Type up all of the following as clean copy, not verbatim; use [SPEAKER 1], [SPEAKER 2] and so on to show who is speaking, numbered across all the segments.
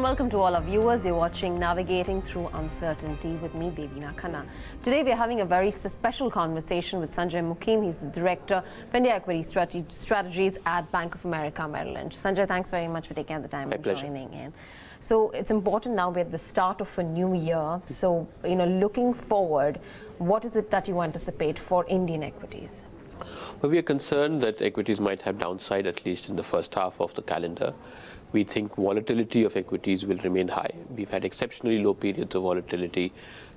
[SPEAKER 1] welcome to all our viewers. You're watching Navigating Through Uncertainty with me, Devina Khanna. Today we're having a very special conversation with Sanjay Mukim. He's the Director of India Equity Strategies at Bank of America, Merrill Lynch. Sanjay, thanks very much for taking out the time and joining in. So it's important now we're at the start of a new year. So, looking forward, what is it that you anticipate for Indian equities?
[SPEAKER 2] Well, we are concerned that equities might have downside, at least in the first half of the calendar. We think volatility of equities will remain high. We've had exceptionally low periods of volatility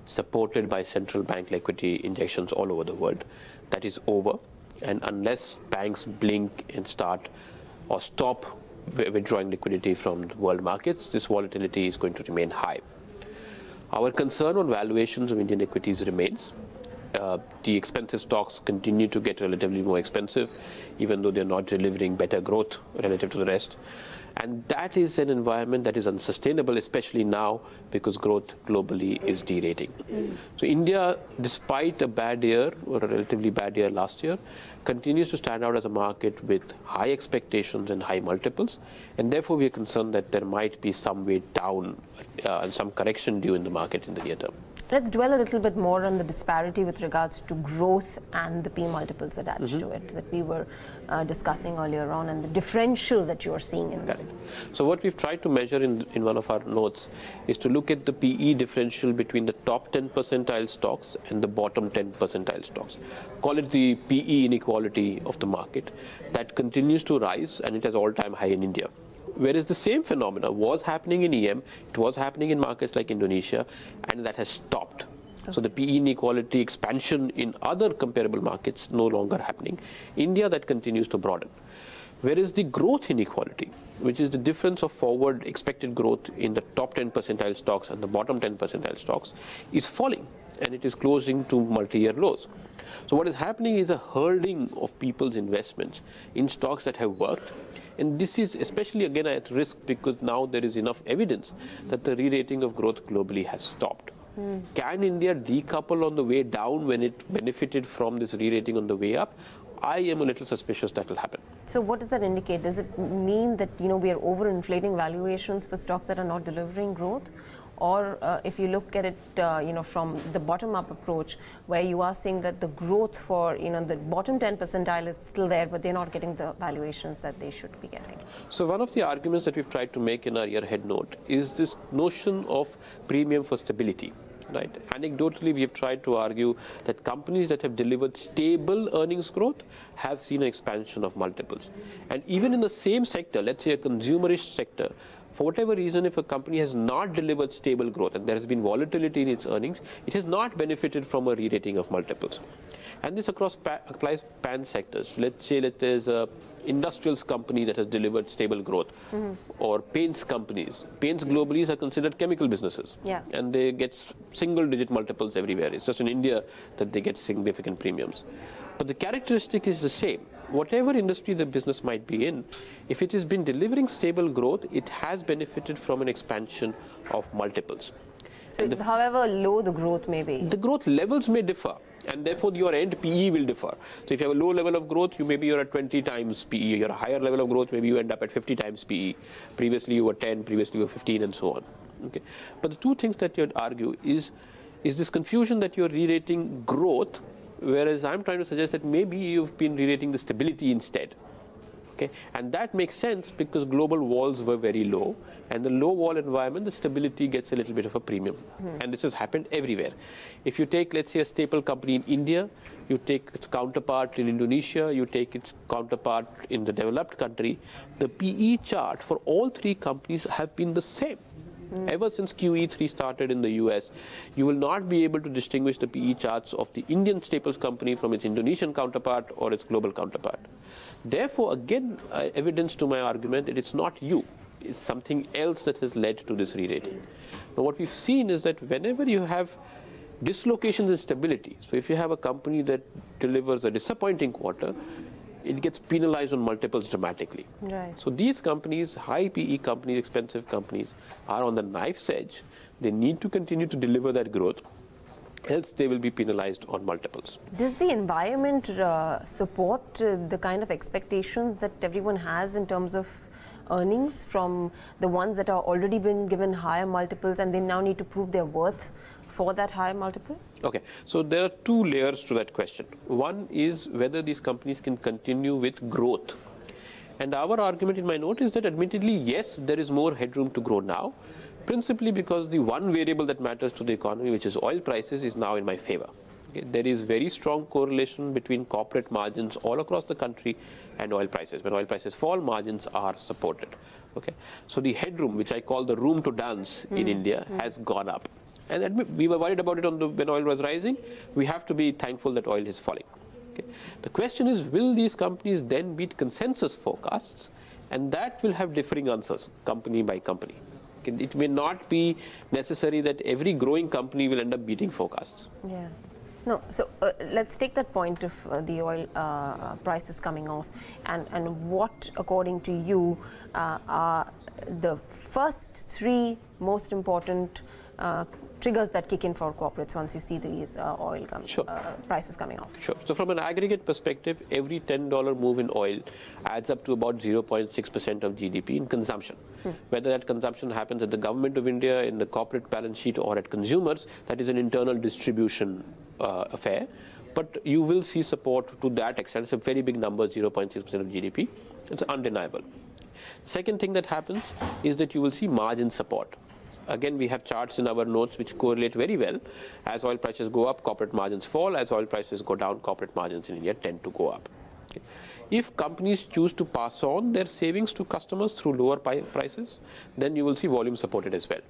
[SPEAKER 2] supported by central bank liquidity injections all over the world. That is over. And unless banks blink and start or stop withdrawing liquidity from the world markets, this volatility is going to remain high. Our concern on valuations of Indian equities remains. The expensive stocks continue to get relatively more expensive, even though they're not delivering better growth relative to the rest. And that is an environment that is unsustainable, especially now because growth globally is derating. So India, despite a bad year, or a relatively bad year last year, continues to stand out as a market with high expectations and high multiples. And therefore, we are concerned that there might be some way down and some correction due in the market in the near term.
[SPEAKER 1] Let's dwell a little bit more on the disparity with regards to growth and the P multiples attached to it that we were discussing earlier on, and the differential that you are seeing in that.
[SPEAKER 2] So what we've tried to measure in one of our notes is to look at the PE differential between the top 10 percentile stocks and the bottom 10 percentile stocks. Call it the PE inequality of the market. That continues to rise, and it has all-time high in India. Whereas the same phenomena was happening in EM, it was happening in markets like Indonesia, and that has stopped. Okay. So the PE inequality expansion in other comparable markets no longer happening. India, that continues to broaden. Whereas the growth inequality, which is the difference of forward expected growth in the top 10 percentile stocks and the bottom 10 percentile stocks, is falling, and it is closing to multi-year lows. So what is happening is a herding of people's investments in stocks that have worked. And this is especially, again, at risk because now there is enough evidence that the re-rating of growth globally has stopped. Can India decouple on the way down when it benefited from this re-rating on the way up? I am a little suspicious that will happen. So
[SPEAKER 1] what does that indicate? Does it mean that we are overinflating valuations for stocks that are not delivering growth? Or if you look at it, from the bottom-up approach, where you are saying that the growth for, the bottom 10 percentile is still there, but they're not getting the valuations that they should be getting.
[SPEAKER 2] So one of the arguments that we've tried to make in our year-ahead note is this notion of premium for stability. Right. Anecdotally, we have tried to argue that companies that have delivered stable earnings growth have seen an expansion of multiples. And even in the same sector, let's say a consumerish sector, for whatever reason, if a company has not delivered stable growth and there has been volatility in its earnings, it has not benefited from a re-rating of multiples. And this applies pan sectors. Let's say that there's a industrials company that has delivered stable growth, or paints companies. Paints globally are considered chemical businesses, and they get single-digit multiples everywhere. It's just in India that they get significant premiums. But the characteristic is the same. Whatever industry the business might be in, if it has been delivering stable growth, it has benefited from an expansion of multiples.
[SPEAKER 1] So however low the growth may be,
[SPEAKER 2] the growth levels may differ, and therefore your end PE will differ. So if you have a low level of growth, maybe you're at 20 times PE. You're a higher level of growth, maybe you end up at 50 times PE. Previously you were 10, previously you were 15, and so on. Okay. But the two things that you'd argue is this confusion that you're re-rating growth, whereas I'm trying to suggest that maybe you've been re-rating the stability instead. Okay. And that makes sense because global walls were very low, and the low wall environment, the stability gets a little bit of a premium. And this has happened everywhere. If you take, let's say, a staple company in India, you take its counterpart in Indonesia, you take its counterpart in the developed country, the PE chart for all three companies have been the same. Ever since QE3 started in the US, you will not be able to distinguish the PE charts of the Indian staples company from its Indonesian counterpart or its global counterpart. Therefore, again, evidence to my argument that it's not you. It's something else that has led to this re-rating. Now, what we've seen is that whenever you have dislocations in stability, so if you have a company that delivers a disappointing quarter, it gets penalized on multiples dramatically.
[SPEAKER 1] Right.
[SPEAKER 2] So these companies, high PE companies, expensive companies, are on the knife's edge. They need to continue to deliver that growth, else they will be penalized on multiples.
[SPEAKER 1] Does the environment support the kind of expectations that everyone has in terms of earnings from the ones that are already been given higher multiples and they now need to prove their worth for that higher multiple?
[SPEAKER 2] Okay, so there are two layers to that question. One is whether these companies can continue with growth. And our argument in my note is that admittedly, yes, there is more headroom to grow now, principally because the one variable that matters to the economy, which is oil prices, is now in my favor. Okay, there is very strong correlation between corporate margins all across the country and oil prices. When oil prices fall, margins are supported. Okay, so the headroom, which I call the room to dance in India, has gone up. And we were worried about it when oil was rising. We have to be thankful that oil is falling. Okay. The question is, will these companies then beat consensus forecasts? And that will have differing answers, company by company. Okay. It may not be necessary that every growing company will end up beating forecasts.
[SPEAKER 1] Yeah. No, so let's take that point of the oil prices coming off, and what, according to you, are the first three most important triggers that kick in for corporates once you see these oil prices coming off?
[SPEAKER 2] Sure. So from an aggregate perspective, every $10 move in oil adds up to about 0.6% of GDP in consumption. Whether that consumption happens at the government of India, in the corporate balance sheet, or at consumers, that is an internal distribution affair. But you will see support to that extent. It's a very big number, 0.6% of GDP. It's undeniable. Second thing that happens is that you will see margin support. Again, we have charts in our notes which correlate very well. As oil prices go up, corporate margins fall. As oil prices go down, corporate margins in India tend to go up. Okay. If companies choose to pass on their savings to customers through lower prices, then you will see volume supported as well.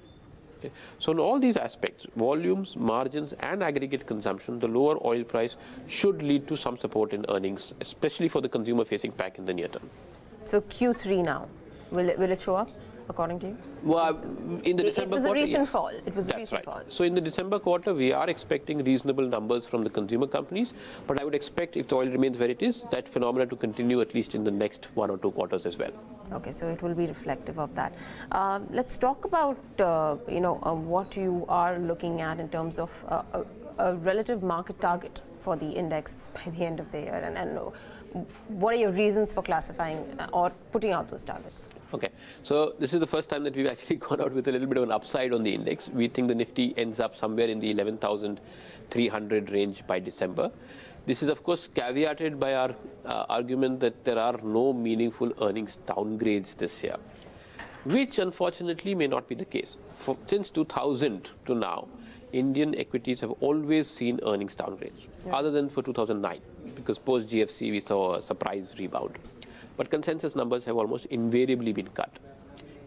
[SPEAKER 2] Okay. So in all these aspects, volumes, margins, and aggregate consumption, the lower oil price should lead to some support in earnings, especially for the consumer-facing pack in the near term.
[SPEAKER 1] So Q3 now, will it show up, according to you?
[SPEAKER 2] Well, in the December quarter,
[SPEAKER 1] it was a recent
[SPEAKER 2] yes.
[SPEAKER 1] fall. It was a
[SPEAKER 2] That's
[SPEAKER 1] recent
[SPEAKER 2] right.
[SPEAKER 1] fall.
[SPEAKER 2] So in the December quarter, we are expecting reasonable numbers from the consumer companies, but I would expect, if the oil remains where it is, that phenomena to continue at least in the next 1 or 2 quarters as well.
[SPEAKER 1] Okay, so it will be reflective of that. Let's talk about what you are looking at in terms of a relative market target for the index by the end of the year, and what are your reasons for classifying or putting out those targets?
[SPEAKER 2] Okay, so this is the first time that we've actually gone out with a little bit of an upside on the index. We think the Nifty ends up somewhere in the 11,300 range by December. This is, of course, caveated by our argument that there are no meaningful earnings downgrades this year, which unfortunately may not be the case. Since 2000 to now, Indian equities have always seen earnings downgrades, other than for 2009, because post-GFC we saw a surprise rebound. But consensus numbers have almost invariably been cut.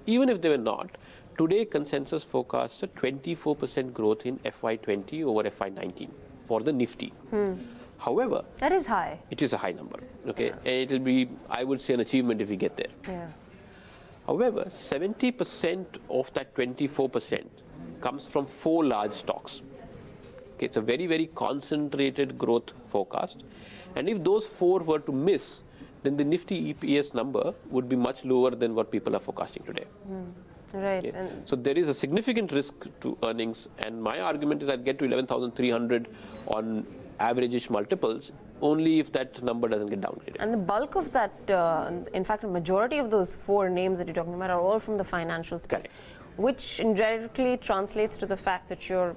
[SPEAKER 2] Even if they were not, today consensus forecasts a 24% growth in FY20 over FY19 for the Nifty. However,
[SPEAKER 1] that is high.
[SPEAKER 2] It is a high number. Okay, and it will be, I would say, an achievement if we get there.
[SPEAKER 1] Yeah.
[SPEAKER 2] However, 70% of that 24% comes from 4 large stocks. Okay, it's a very, very concentrated growth forecast. And if those 4 were to miss, then the Nifty EPS number would be much lower than what people are forecasting today.
[SPEAKER 1] Right.
[SPEAKER 2] Okay. So there is a significant risk to earnings, and my argument is I'd get to 11,300 on average-ish multiples only if that number doesn't get downgraded.
[SPEAKER 1] And the bulk of that, in fact, a majority of those 4 names that you're talking about are all from the financial space,
[SPEAKER 2] Correct.
[SPEAKER 1] which indirectly translates to the fact that you're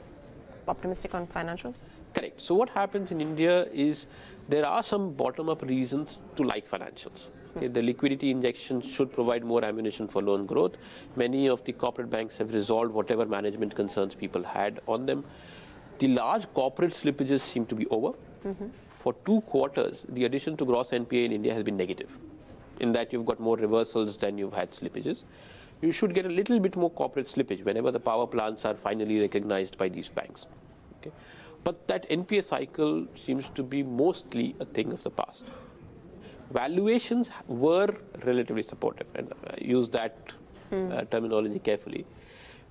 [SPEAKER 1] optimistic on financials?
[SPEAKER 2] Correct. So what happens in India is there are some bottom-up reasons to like financials. Okay, the liquidity injection should provide more ammunition for loan growth. Many of the corporate banks have resolved whatever management concerns people had on them. The large corporate slippages seem to be over. For 2 quarters, the addition to gross NPA in India has been negative, in that you've got more reversals than you've had slippages. You should get a little bit more corporate slippage whenever the power plants are finally recognized by these banks. Okay. But that NPA cycle seems to be mostly a thing of the past. Valuations were relatively supportive, and I use that terminology carefully,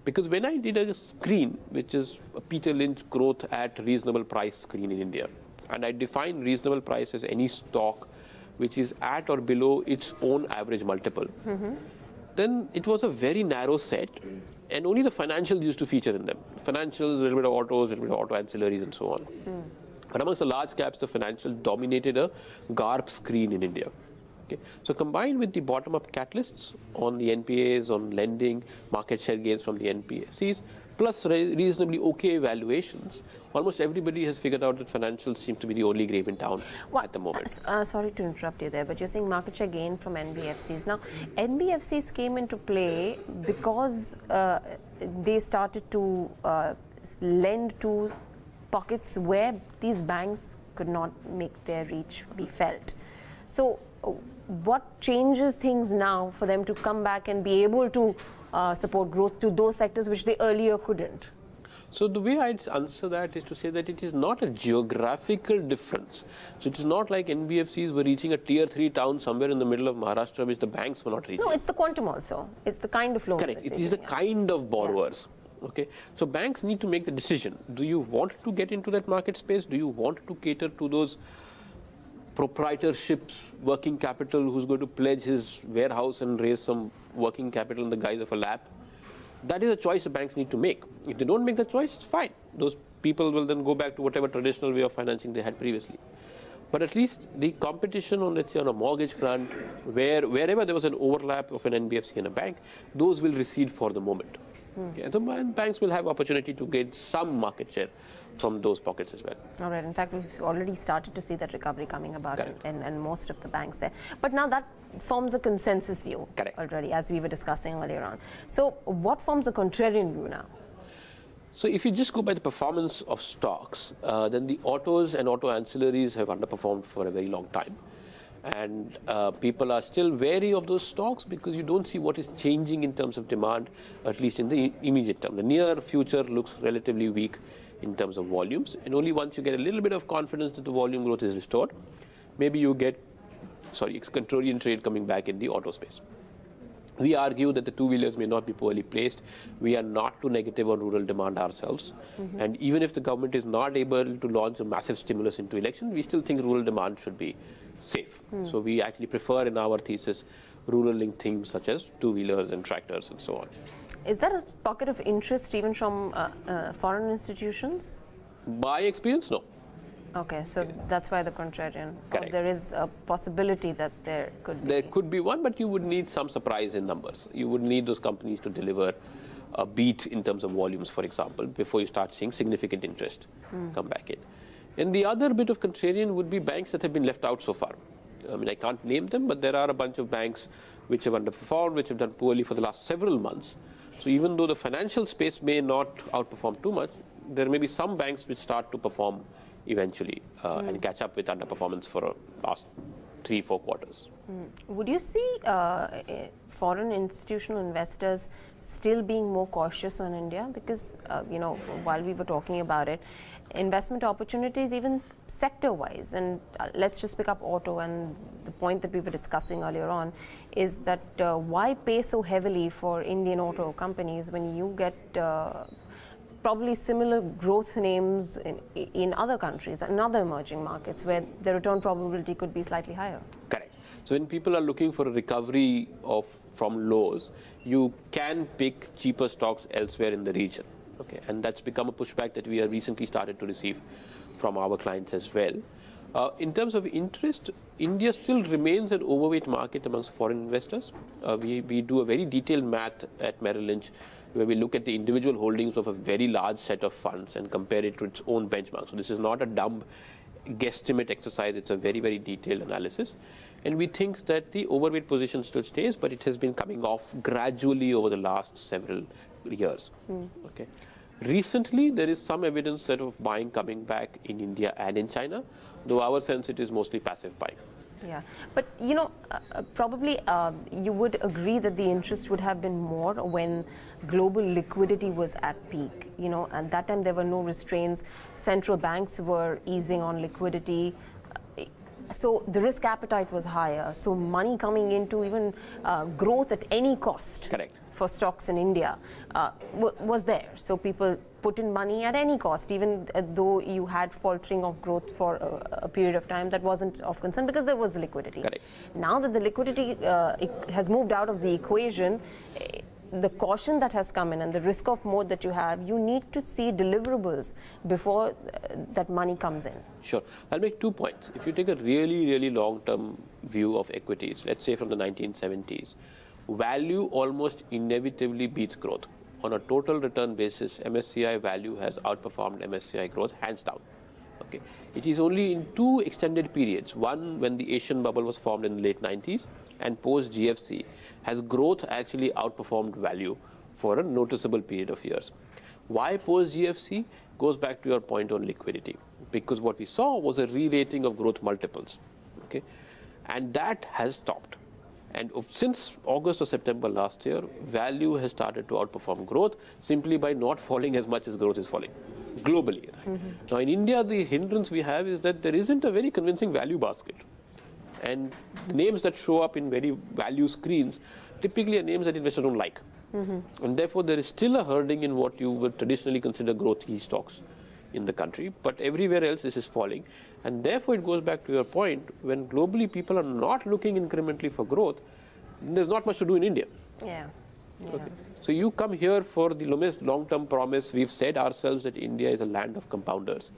[SPEAKER 2] because when I did a screen, which is a Peter Lynch growth at reasonable price screen in India, and I define reasonable price as any stock which is at or below its own average multiple, then it was a very narrow set, and only the financials used to feature in them. Financials, a little bit of autos, a little bit of auto ancillaries, and so on. But amongst the large caps, the financials dominated a GARP screen in India. Okay. So combined with the bottom-up catalysts on the NPAs, on lending, market share gains from the NBFCs, plus reasonably okay valuations, almost everybody has figured out that financials seem to be the only game in town at the moment.
[SPEAKER 1] Sorry to interrupt you there, but you're saying market share gain from NBFCs. Now, NBFCs came into play because they started to lend to pockets where these banks could not make their reach be felt. So what changes things now for them to come back and be able to support growth to those sectors which they earlier couldn't?
[SPEAKER 2] So the way I'd answer that is to say that it is not a geographical difference. So it is not like NBFCs were reaching a tier 3 town somewhere in the middle of Maharashtra which the banks were not reaching.
[SPEAKER 1] No, it's the quantum also. It's the kind of loans.
[SPEAKER 2] Correct. It is the kind of borrowers. Yeah. Okay. So banks need to make the decision. Do you want to get into that market space? Do you want to cater to those proprietorships, working capital, who's going to pledge his warehouse and raise some working capital in the guise of a lab? That is a choice the banks need to make. If they don't make the choice, it's fine. Those people will then go back to whatever traditional way of financing they had previously. But at least the competition on, let's say, on a mortgage front, wherever there was an overlap of an NBFC and a bank, those will recede for the moment. Okay. And so banks will have opportunity to get some market share from those pockets as well.
[SPEAKER 1] All right. In fact, we've already started to see that recovery coming about and most of the banks there. But now that forms a consensus view already, as we were discussing earlier on. So what forms a contrarian view now?
[SPEAKER 2] So if you just go by the performance of stocks, then the autos and auto ancillaries have underperformed for a very long time. And people are still wary of those stocks because you don't see what is changing in terms of demand, at least in the immediate term. The near future looks relatively weak in terms of volumes, and only once you get a little bit of confidence that the volume growth is restored, maybe you get, contrarian trade coming back in the auto space. We argue that the two-wheelers may not be poorly placed. We are not too negative on rural demand ourselves. And even if the government is not able to launch a massive stimulus into election, we still think rural demand should be safe. So we actually prefer in our thesis rural-linked themes such as two-wheelers and tractors and so on.
[SPEAKER 1] Is that a pocket of interest even from foreign institutions?
[SPEAKER 2] By experience, no.
[SPEAKER 1] Okay, so that's why the contrarian. There is a possibility that there could be.
[SPEAKER 2] There could be one, but you would need some surprise in numbers. You would need those companies to deliver a beat in terms of volumes, for example, before you start seeing significant interest come back in. And the other bit of contrarian would be banks that have been left out so far. I mean, I can't name them, but there are a bunch of banks which have underperformed, which have done poorly for the last several months. So even though the financial space may not outperform too much, there may be some banks which start to perform eventually and catch up with underperformance for the last 3-4 quarters.
[SPEAKER 1] Would you see foreign institutional investors still being more cautious on India? Because, you know, while we were talking about it, investment opportunities, even sector-wise, and let's just pick up auto, and the point that we were discussing earlier on is that why pay so heavily for Indian auto companies when you get probably similar growth names in other countries and other emerging markets where the return probability could be slightly higher?
[SPEAKER 2] Correct. So when people are looking for a recovery from lows, you can pick cheaper stocks elsewhere in the region. Okay, and that's become a pushback that we have recently started to receive from our clients as well. In terms of interest, India still remains an overweight market amongst foreign investors. We do a very detailed math at Merrill Lynch where we look at the individual holdings of a very large set of funds and compare it to its own benchmark. So this is not a dumb guesstimate exercise, it's a very, very detailed analysis. And we think that the overweight position still stays, but it has been coming off gradually over the last several years. Okay. Recently, there is some evidence that of buying coming back in India and in China, though our sense it is mostly passive buying.
[SPEAKER 1] Yeah, but you know, probably you would agree that the interest would have been more when global liquidity was at peak, you know, and that time there were no restraints, central banks were easing on liquidity, so the risk appetite was higher, so money coming into even growth at any cost.
[SPEAKER 2] Correct.
[SPEAKER 1] For stocks in India was there. So people put in money at any cost, even though you had faltering of growth for a period of time, that wasn't of concern because there was liquidity.
[SPEAKER 2] Correct.
[SPEAKER 1] Now that the liquidity has moved out of the equation, the caution that has come in and the risk of mode that you have, you need to see deliverables before that money comes in.
[SPEAKER 2] Sure. I'll make 2 points. If you take a really long-term view of equities, let's say from the 1970s, value almost inevitably beats growth. On a total return basis, MSCI value has outperformed MSCI growth hands down. Okay. It is only in 2 extended periods, one when the Asian bubble was formed in the late 90s and post GFC, has growth actually outperformed value for a noticeable period of years. Why post GFC? Goes back to your point on liquidity, because what we saw was a re-rating of growth multiples, okay, and that has stopped. And since August or September last year, value has started to outperform growth simply by not falling as much as growth is falling globally. Right? Now in India, the hindrance we have is that there isn't a very convincing value basket. And the names that show up in very value screens typically are names that investors don't like. And therefore, there is still a herding in what you would traditionally consider growth key stocks in the country. But everywhere else, this is falling. And therefore, it goes back to your point, when globally people are not looking incrementally for growth, there's not much to do in India.
[SPEAKER 1] Yeah.
[SPEAKER 2] Okay. So you come here for the long-term promise. We've said ourselves that India is a land of compounders.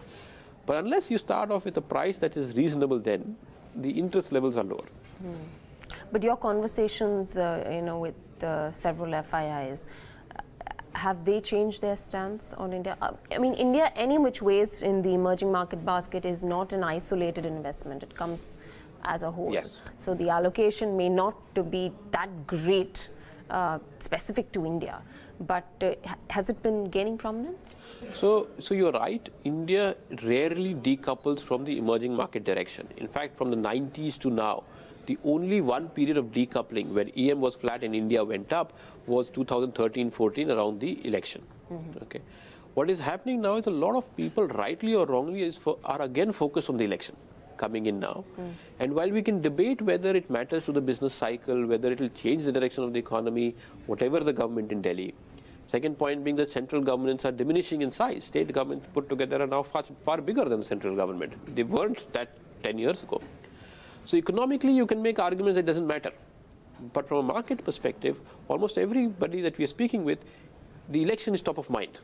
[SPEAKER 2] But unless you start off with a price that is reasonable, then the interest levels are lower.
[SPEAKER 1] But your conversations, with several FIIs, have they changed their stance on India? I mean, India, any which ways in the emerging market basket, is not an isolated investment. It comes as a whole.
[SPEAKER 2] Yes.
[SPEAKER 1] So the allocation may not be that great specific to India, but has it been gaining prominence?
[SPEAKER 2] So you're right. India rarely decouples from the emerging market direction. In fact, from the 90s to now, the only one period of decoupling where EM was flat and India went up was 2013-14 around the election. Okay. What is happening now is a lot of people, rightly or wrongly, are again focused on the election coming in now. And while we can debate whether it matters to the business cycle, whether it will change the direction of the economy, whatever the government in Delhi. Second point being that central governments are diminishing in size. State governments put together are now far bigger than the central government. They weren't that 10 years ago. So economically, you can make arguments that it doesn't matter. But from a market perspective, almost everybody that we are speaking with, the election is top of mind.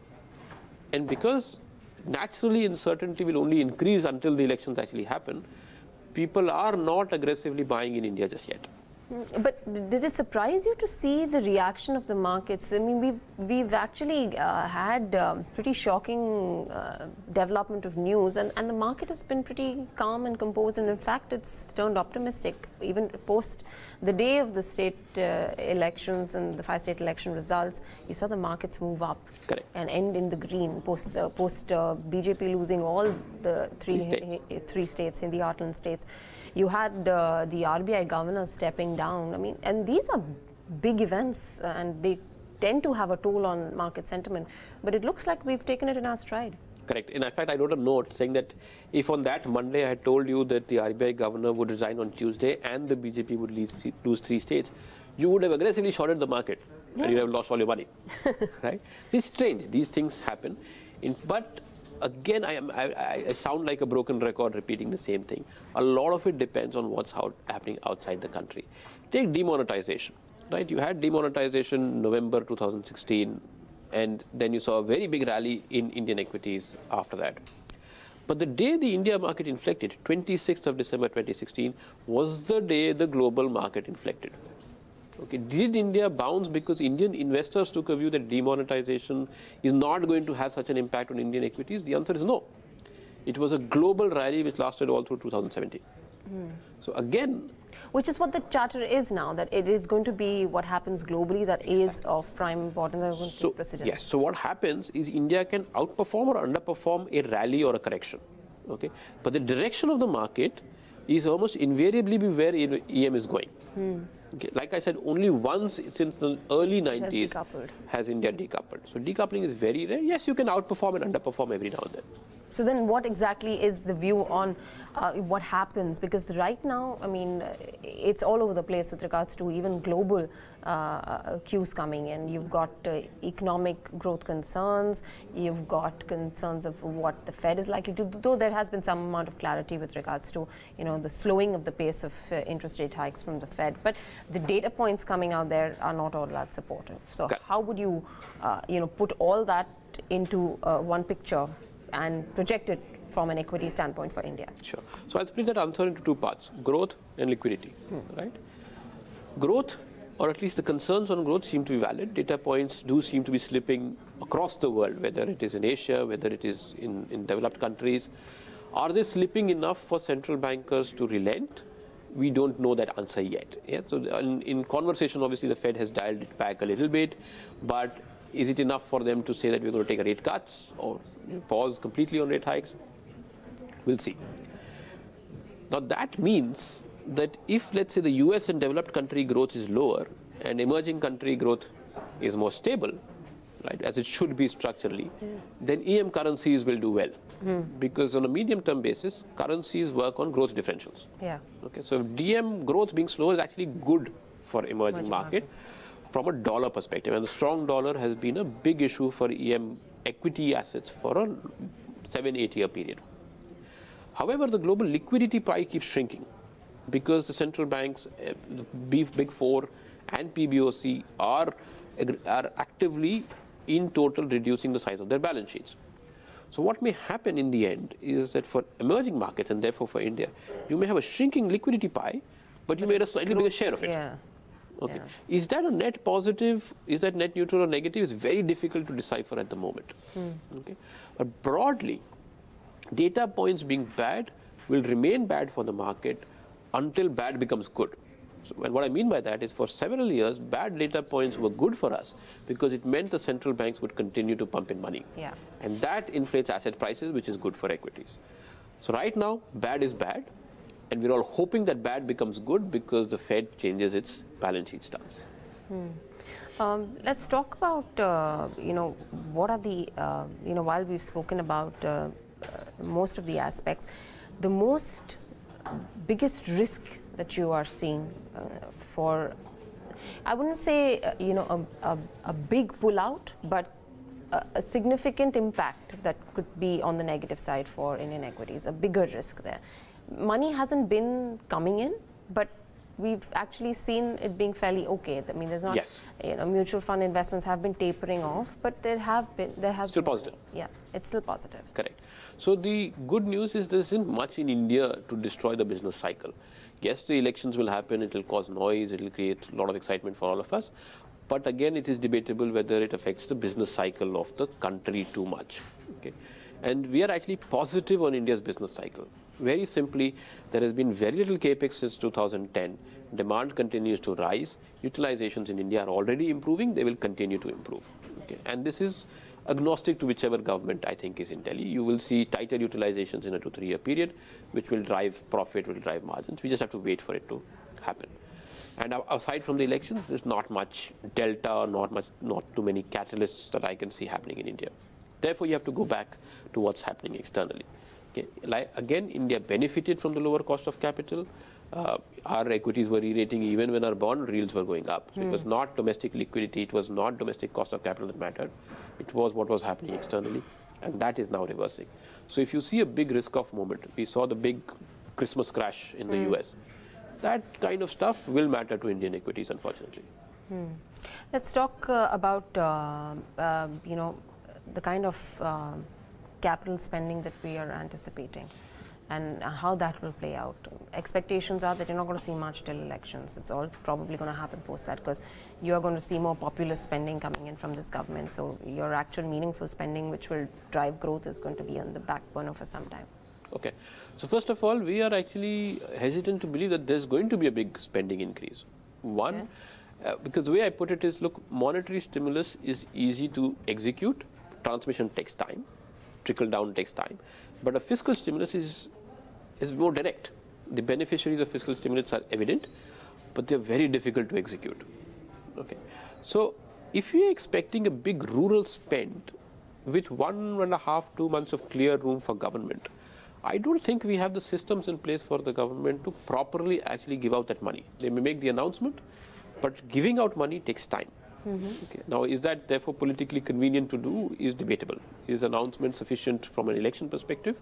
[SPEAKER 2] And because naturally uncertainty will only increase until the elections actually happen, people are not aggressively buying in India just yet.
[SPEAKER 1] But did it surprise you to see the reaction of the markets? I mean, we've actually had pretty shocking development of news, and the market has been pretty calm and composed, and in fact it's turned optimistic. Even post the day of the state elections and the 5 state election results, you saw the markets move up.
[SPEAKER 2] Correct.
[SPEAKER 1] And end in the green post BJP losing all the three states in the heartland states. You had the RBI governor stepping down. I mean, and these are big events, and they tend to have a toll on market sentiment. But it looks like we've taken it in our stride.
[SPEAKER 2] Correct. In fact, I wrote a note saying that if on that Monday I had told you that the RBI governor would resign on Tuesday and the BJP would lose 3 states, you would have aggressively shorted the market, and you would have lost all your money. Right? It's strange. These things happen. But again, I sound like a broken record repeating the same thing. A lot of it depends on what's happening outside the country. Take demonetization. Right? You had demonetization November 2016, and then you saw a very big rally in Indian equities after that. But the day the India market inflected, 26th of December 2016, was the day the global market inflected. Okay, did India bounce because Indian investors took a view that demonetization is not going to have such an impact on Indian equities? The answer is no. It was a global rally which lasted all through 2017. So again,
[SPEAKER 1] which is what the charter is now, that it is going to be what happens globally that is of prime importance.
[SPEAKER 2] So, yes, so what happens is India can outperform or underperform a rally or a correction. Okay, but the direction of the market is almost invariably be where EM is going. Okay. Like I said, only once since the early 90s has India decoupled. So decoupling is very rare. Yes, you can outperform and underperform every now and then.
[SPEAKER 1] So then what exactly is the view on what happens? Because right now, I mean, it's all over the place with regards to even global cues coming in. You've got economic growth concerns, you've got concerns of what the Fed is likely to do, though there has been some amount of clarity with regards to, the slowing of the pace of interest rate hikes from the Fed. But the data points coming out there are not all that supportive. So how would you, put all that into one picture and project it from an equity standpoint for India?
[SPEAKER 2] Sure. So I'll split that answer into two parts, growth and liquidity, right? Growth, or at least the concerns on growth, seem to be valid. Data points do seem to be slipping across the world, whether it is in Asia, whether it is in developed countries. Are they slipping enough for central bankers to relent? We don't know that answer yet. Yeah? So in conversation, obviously, the Fed has dialed it back a little bit, but is it enough for them to say that we're going to take a rate cuts or pause completely on rate hikes? We'll see. Now that means that if, let's say, the US and developed country growth is lower and emerging country growth is more stable, right, as it should be structurally, then EM currencies will do well. Because on a medium-term basis, currencies work on growth differentials.
[SPEAKER 1] Yeah.
[SPEAKER 2] Okay, so DM growth being slow is actually good for emerging markets from a dollar perspective. And the strong dollar has been a big issue for EM equity assets for a 7-8 year period. However, the global liquidity pie keeps shrinking because the central banks, the Big Four and PBOC are actively in total reducing the size of their balance sheets. So what may happen in the end is that for emerging markets and therefore for India, you may have a shrinking liquidity pie, but you may have a slightly bigger share of it.
[SPEAKER 1] Yeah.
[SPEAKER 2] Okay. Yeah. Is that a net positive? Is that net neutral or negative? It's very difficult to decipher at the moment. Okay. But broadly, data points being bad will remain bad for the market until bad becomes good. So, and what I mean by that is for several years, bad data points were good for us because it meant the central banks would continue to pump in money.
[SPEAKER 1] Yeah.
[SPEAKER 2] And that inflates asset prices, which is good for equities. So right now, bad is bad. And we're all hoping that bad becomes good because the Fed changes its balance sheet stance.
[SPEAKER 1] Let's talk about, what are the, while we've spoken about most of the aspects, the biggest risk that you are seeing for, I wouldn't say, a big pullout, but a significant impact that could be on the negative side for Indian equities, a bigger risk there. Money hasn't been coming in, but we've actually seen it being fairly okay. I mean, there's not, mutual fund investments have been tapering off, but there has
[SPEAKER 2] still positive.
[SPEAKER 1] Yeah, it's still positive.
[SPEAKER 2] Correct. So the good news is there isn't much in India to destroy the business cycle. Yes, the elections will happen, it will cause noise, it will create a lot of excitement for all of us. But again, it is debatable whether it affects the business cycle of the country too much. Okay. And we are actually positive on India's business cycle. Very simply, there has been very little capex since 2010. Demand continues to rise. Utilizations in India are already improving. They will continue to improve. Okay. And this is agnostic to whichever government I think is in Delhi. You will see tighter utilizations in a 2-3 year period, which will drive profit, will drive margins. We just have to wait for it to happen. And aside from the elections, there's not much delta, not too many catalysts that I can see happening in India. Therefore, you have to go back to what's happening externally. Okay. Again, India benefited from the lower cost of capital. Our equities were re-rating even when our bond yields were going up. So it was not domestic liquidity, it was not domestic cost of capital that mattered. It was what was happening externally, and that is now reversing. So if you see a big risk-off moment, we saw the big Christmas crash in the US. That kind of stuff will matter to Indian equities, unfortunately.
[SPEAKER 1] Let's talk about, the kind of capital spending that we are anticipating and how that will play out. Expectations are that you're not going to see much till elections. It's all probably going to happen post that because you are going to see more populist spending coming in from this government. So your actual meaningful spending, which will drive growth, is going to be on the back burner for some time.
[SPEAKER 2] Okay. So first of all, we are actually hesitant to believe that there's going to be a big spending increase. One, because the way I put it is, look, monetary stimulus is easy to execute. Transmission takes time. Trickle down takes time. But a fiscal stimulus is more direct. The beneficiaries of fiscal stimulus are evident, but they're very difficult to execute. Okay. So if you're expecting a big rural spend, with 1.5, 2 months of clear room for government, I don't think we have the systems in place for the government to properly actually give out that money. They may make the announcement, but giving out money takes time. Okay. Now, is that therefore politically convenient to do is debatable. Is announcement sufficient from an election perspective?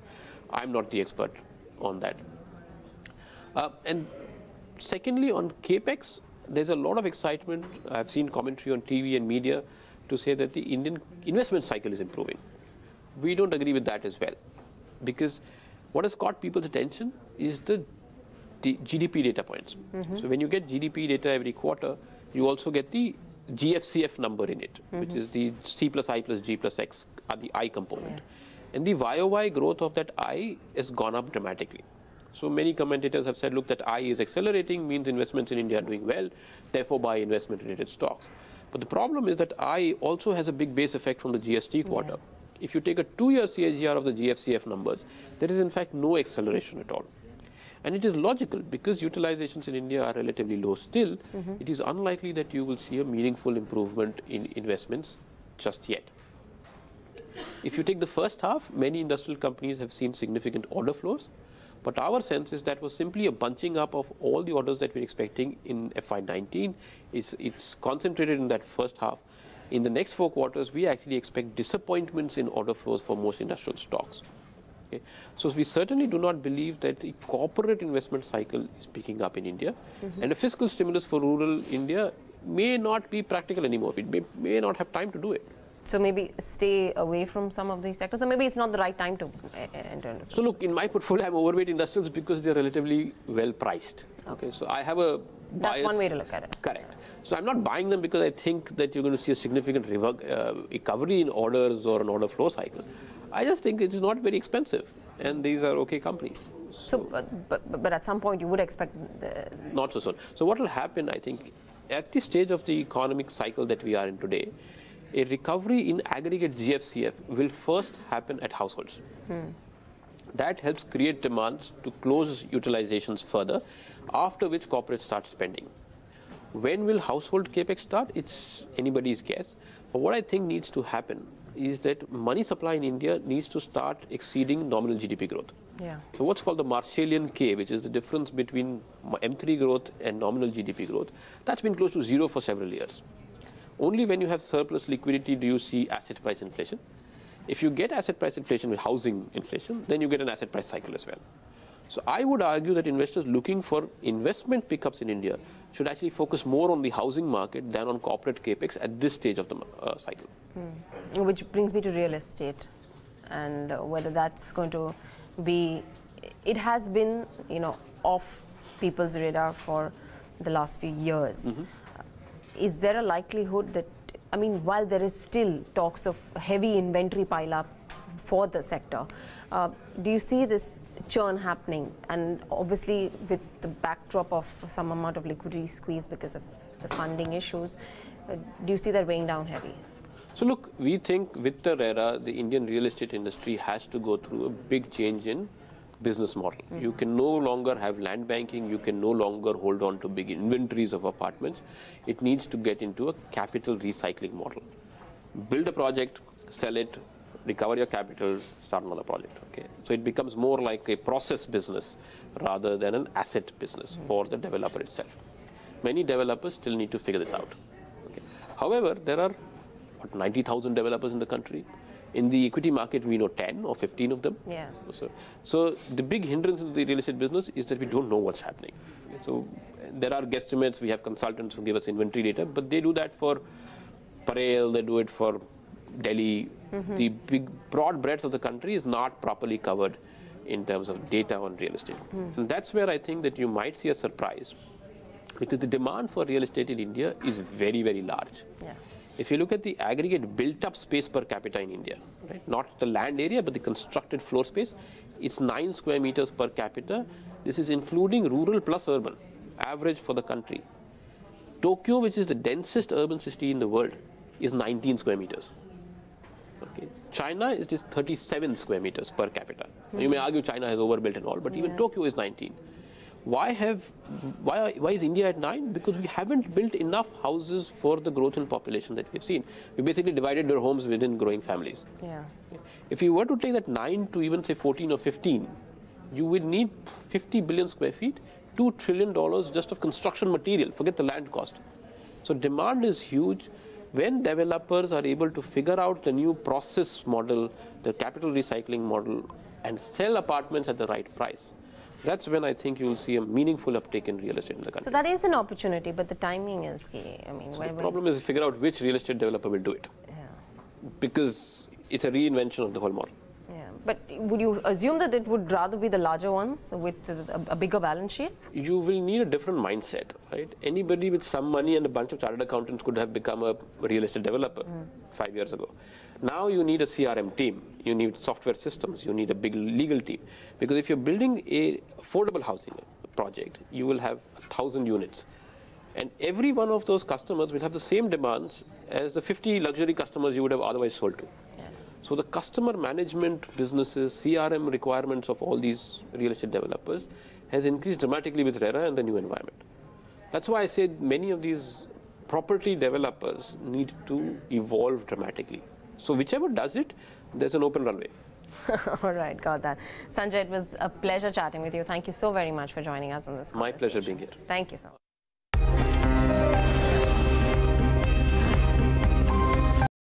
[SPEAKER 2] I'm not the expert on that. And secondly, on capex, there's a lot of excitement. I've seen commentary on TV and media to say that the Indian investment cycle is improving. We don't agree with that as well, because what has caught people's attention is the GDP data points. So when you get GDP data every quarter, you also get the GFCF number in it, which is the C plus I plus G plus X, are the I component. And the YOY growth of that I has gone up dramatically. So many commentators have said, look, that I is accelerating, means investments in India are doing well, therefore buy investment-related stocks. But the problem is that I also has a big base effect from the GST quarter. If you take a 2-year CAGR of the GFCF numbers, there is in fact no acceleration at all. And it is logical, because utilizations in India are relatively low still, it is unlikely that you will see a meaningful improvement in investments just yet. If you take the first half, many industrial companies have seen significant order flows, but our sense is that was simply a bunching up of all the orders that we're expecting in FY19. It's concentrated in that first half. In the next 4 quarters, we actually expect disappointments in order flows for most industrial stocks. Okay. So we certainly do not believe that the corporate investment cycle is picking up in India, and a fiscal stimulus for rural India may not be practical anymore. It may not have time to do it.
[SPEAKER 1] So maybe stay away from some of these sectors, or maybe it's not the right time to enter industrials.
[SPEAKER 2] So look, in my portfolio, I'm overweight industrials because they're relatively well priced. Okay, so I have a bias.
[SPEAKER 1] That's one way to look at it.
[SPEAKER 2] Correct. So I'm not buying them because I think that you're going to see a significant recovery in orders or an order flow cycle. I just think it is not very expensive, and these are okay companies.
[SPEAKER 1] So, but at some point you would expect
[SPEAKER 2] not so soon. So what will happen, I think, at this stage of the economic cycle that we are in today, a recovery in aggregate GFCF will first happen at households. That helps create demands to close utilizations further, after which corporates start spending. When will household capex start? It's anybody's guess. But what I think needs to happen is that money supply in India needs to start exceeding nominal GDP growth.
[SPEAKER 1] Yeah.
[SPEAKER 2] So what's called the Marshallian K, which is the difference between M3 growth and nominal GDP growth, that's been close to 0 for several years. Only when you have surplus liquidity do you see asset price inflation. If you get asset price inflation with housing inflation, then you get an asset price cycle as well. So I would argue that investors looking for investment pickups in India should actually focus more on the housing market than on corporate capex at this stage of the cycle.
[SPEAKER 1] Which brings me to real estate, and whether that's going to be, it has been, off people's radar for the last few years. Is there a likelihood that, while there is still talks of heavy inventory pile-up for the sector, do you see this churn happening? And obviously with the backdrop of some amount of liquidity squeeze because of the funding issues, do you see that weighing down heavy?
[SPEAKER 2] So look, we think with the RERA, the Indian real estate industry has to go through a big change in business model. You can no longer have land banking, you can no longer hold on to big inventories of apartments. It needs to get into a capital recycling model. Build a project, sell it, recover your capital, start another project. Okay, so it becomes more like a process business rather than an asset business for the developer itself. Many developers still need to figure this out. Okay. However, there are 90,000 developers in the country. In the equity market, we know 10 or 15 of them.
[SPEAKER 1] Yeah.
[SPEAKER 2] So the big hindrance in the real estate business is that we don't know what's happening. So there are guesstimates, we have consultants who give us inventory data, but they do that for Parel, they do it for Delhi. The big broad breadth of the country is not properly covered in terms of data on real estate. And that's where I think that you might see a surprise, because the demand for real estate in India is very, very large.
[SPEAKER 1] Yeah.
[SPEAKER 2] If you look at the aggregate built-up space per capita in India, right, not the land area, but the constructed floor space, it's 9 square meters per capita. This is including rural plus urban, average for the country. Tokyo, which is the densest urban city in the world, is 19 square meters. Okay. China is just 37 square meters per capita. You may argue China has overbuilt and all, but even Tokyo is 19. Why is India at 9? Because we haven't built enough houses for the growth in population that we've seen. We basically divided their homes within growing families.
[SPEAKER 1] Yeah.
[SPEAKER 2] If you were to take that 9 to even say 14 or 15, you would need 50 billion square feet, $2 trillion just of construction material, forget the land cost. So demand is huge. When developers are able to figure out the new process model, the capital recycling model, and sell apartments at the right price, that's when I think you will see a meaningful uptake in real estate in the country.
[SPEAKER 1] So that is an opportunity, but the timing is key. I mean,
[SPEAKER 2] so the problem is to figure out which real estate developer will do it.
[SPEAKER 1] Yeah.
[SPEAKER 2] Because it's a reinvention of the whole model.
[SPEAKER 1] Yeah. But would you assume that it would rather be the larger ones with a bigger balance sheet?
[SPEAKER 2] You will need a different mindset, right? Anybody with some money and a bunch of chartered accountants could have become a real estate developer 5 years ago. Now you need a CRM team, you need software systems, you need a big legal team. Because if you're building a affordable housing project, you will have 1,000 units. And every one of those customers will have the same demands as the 50 luxury customers you would have otherwise sold to.
[SPEAKER 1] Yeah.
[SPEAKER 2] So the customer management businesses, CRM requirements of all these real estate developers has increased dramatically with RERA and the new environment. That's why I said many of these property developers need to evolve dramatically. So whichever does it, there's an open runway.
[SPEAKER 1] All right, got that. Sanjay, it was a pleasure chatting with you. Thank you so very much for joining us on this conversation.
[SPEAKER 2] My pleasure being here.
[SPEAKER 1] Thank you so much.